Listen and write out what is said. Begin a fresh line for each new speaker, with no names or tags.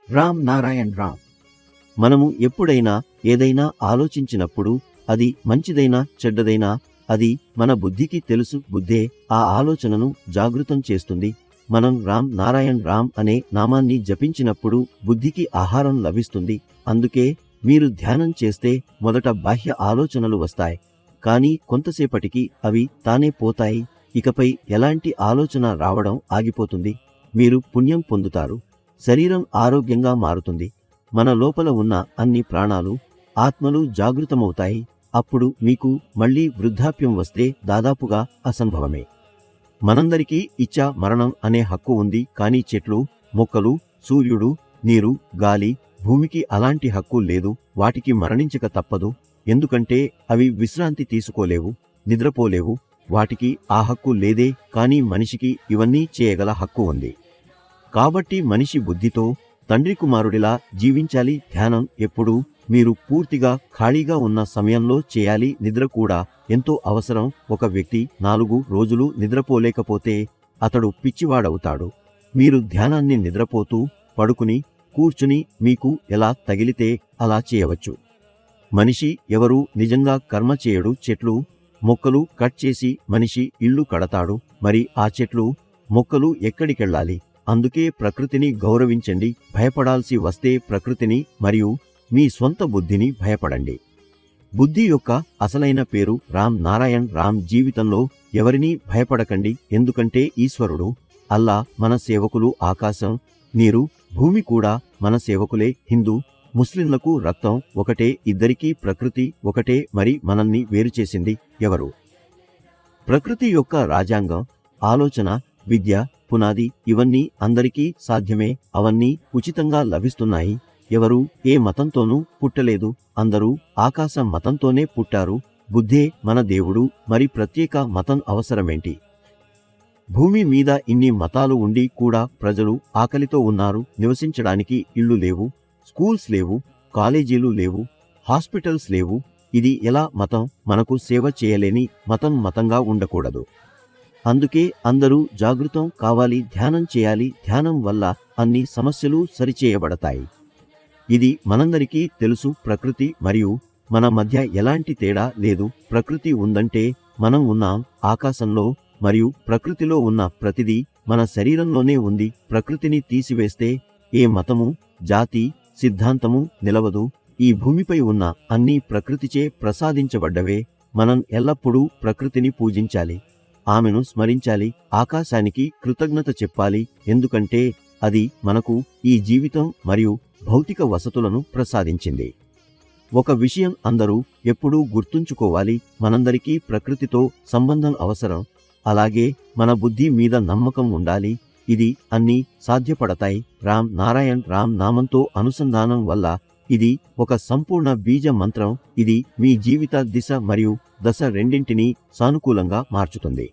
రామ్ నారాయణ్ రామ్. మనము ఎప్పుడైనా ఏదైనా ఆలోచించినప్పుడు అది మంచిదైనా చెడ్డదైనా అది మన బుద్ధికి తెలుసు. బుద్ధే ఆ ఆలోచనను జాగృతం చేస్తుంది. మనం రామ్ నారాయణ్ రామ్ అనే నామాన్ని జపించినప్పుడు బుద్ధికి ఆహారం లభిస్తుంది. అందుకే మీరు ధ్యానం చేస్తే మొదట బాహ్య ఆలోచనలు వస్తాయి, కానీ కొంతసేపటికి అవి తానే పోతాయి. ఇకపై ఎలాంటి ఆలోచన రావడం ఆగిపోతుంది. మీరు పుణ్యం పొందుతారు. శరీరం ఆరోగ్యంగా మారుతుంది. మన లోపల ఉన్న అన్ని ప్రాణాలు, ఆత్మలు జాగృతమవుతాయి. అప్పుడు మీకు మళ్లీ వృద్ధాప్యం వస్తే దాదాపుగా అసంభవమే. మనందరికీ ఇచ్చా మరణం అనే హక్కు ఉంది, కానీ చెట్లు, మొక్కలు, సూర్యుడు, నీరు, గాలి, భూమికి అలాంటి హక్కు లేదు. వాటికి మరణించక తప్పదు. ఎందుకంటే అవి విశ్రాంతి తీసుకోలేవు, నిద్రపోలేవు. వాటికి ఆ హక్కు లేదే. కానీ మనిషికి ఇవన్నీ చేయగల హక్కు ఉంది. కాబట్టి మనిషి బుద్ధితో తండ్రి కుమారుడిలా జీవించాలి. ధ్యానం ఎప్పుడూ మీరు పూర్తిగా ఖాళీగా ఉన్న సమయంలో చేయాలి. నిద్ర కూడా ఎంతో అవసరం. ఒక వ్యక్తి 4 రోజులు నిద్రపోలేకపోతే అతడు పిచ్చివాడవుతాడు. మీరు ధ్యానాన్ని నిద్రపోతూ, పడుకుని, కూర్చుని మీకు ఎలా తగిలితే అలా చేయవచ్చు. మనిషి ఎవరూ నిజంగా కర్మ చేయడు. చెట్లు, మొక్కలు కట్ చేసి మనిషి ఇల్లు కడతాడు. మరి ఆ చెట్లు, మొక్కలు ఎక్కడికెళ్ళాలి? అందుకే ప్రకృతిని గౌరవించండి. భయపడాల్సి వస్తే ప్రకృతిని మరియు మీ స్వంత బుద్ధిని భయపడండి. బుద్ధి యొక్క అసలైన పేరు రామ్ నారాయణ్ రామ్. జీవితంలో ఎవరినీ భయపడకండి, ఎందుకంటే ఈశ్వరుడు, అల్లా మన సేవకులు. ఆకాశం, నీరు, భూమి కూడా మన సేవకులే. హిందూ ముస్లింలకు రక్తం ఒకటే, ఇద్దరికీ ప్రకృతి ఒకటే. మరి మనల్ని వేరుచేసింది ఎవరు? ప్రకృతి యొక్క రాజ్యాంగం, ఆలోచన, విద్య, పునాది ఇవన్నీ అందరికీ సాధ్యమే. అవన్నీ ఉచితంగా లభిస్తున్నాయి. ఎవరూ ఏ మతంతోనూ పుట్టలేదు. అందరూ ఆకాశ మతంతోనే పుట్టారు. బుద్ధే మన దేవుడు. మరి ప్రత్యేక మతం అవసరమేంటి? భూమి మీద ఇన్ని మతాలు ఉండి కూడా ప్రజలు ఆకలితో ఉన్నారు. నివసించడానికి ఇళ్లు లేవు, స్కూల్స్ లేవు, కాలేజీలు లేవు, హాస్పిటల్స్ లేవు. ఇది ఎలా మతం? మనకు సేవ చేయలేని మతం మతంగా ఉండకూడదు. అందుకే అందరూ జాగృతం కావాలి, ధ్యానం చేయాలి. ధ్యానం వల్ల అన్ని సమస్యలు సరిచేయబడతాయి. ఇది మనందరికీ తెలుసు. ప్రకృతి మరియు మన మధ్య ఎలాంటి తేడా లేదు. ప్రకృతి ఉందంటే మనం ఉన్నాం ఆకాశంలో, మరియు ప్రకృతిలో ఉన్న ప్రతిదీ మన శరీరంలోనే ఉంది. ప్రకృతిని తీసివేస్తే ఏ మతము, జాతి, సిద్ధాంతము నిలవదు. ఈ భూమిపై ఉన్న అన్నీ ప్రకృతిచే ప్రసాదించబడ్డవే. మనం ఎల్లప్పుడూ ప్రకృతిని పూజించాలి, ఆమెను స్మరించాలి, ఆకాశానికి కృతజ్ఞత చెప్పాలి. ఎందుకంటే అది మనకు ఈ జీవితం మరియు భౌతిక వసతులను ప్రసాదించింది. ఒక విషయం అందరూ ఎప్పుడూ గుర్తుంచుకోవాలి, మనందరికీ ప్రకృతితో సంబంధం అవసరం. అలాగే మన బుద్ధి మీద నమ్మకం ఉండాలి. ఇది అన్నీ సాధ్యపడతాయి. రామ్ నారాయణ్ రామ్ నామంతో అనుసంధానం వల్ల ఇది ఒక సంపూర్ణ బీజ మంత్రం. ఇది మీ జీవిత దిశ మరియు దశ రెండింటినీ సానుకూలంగా మార్చుతుంది.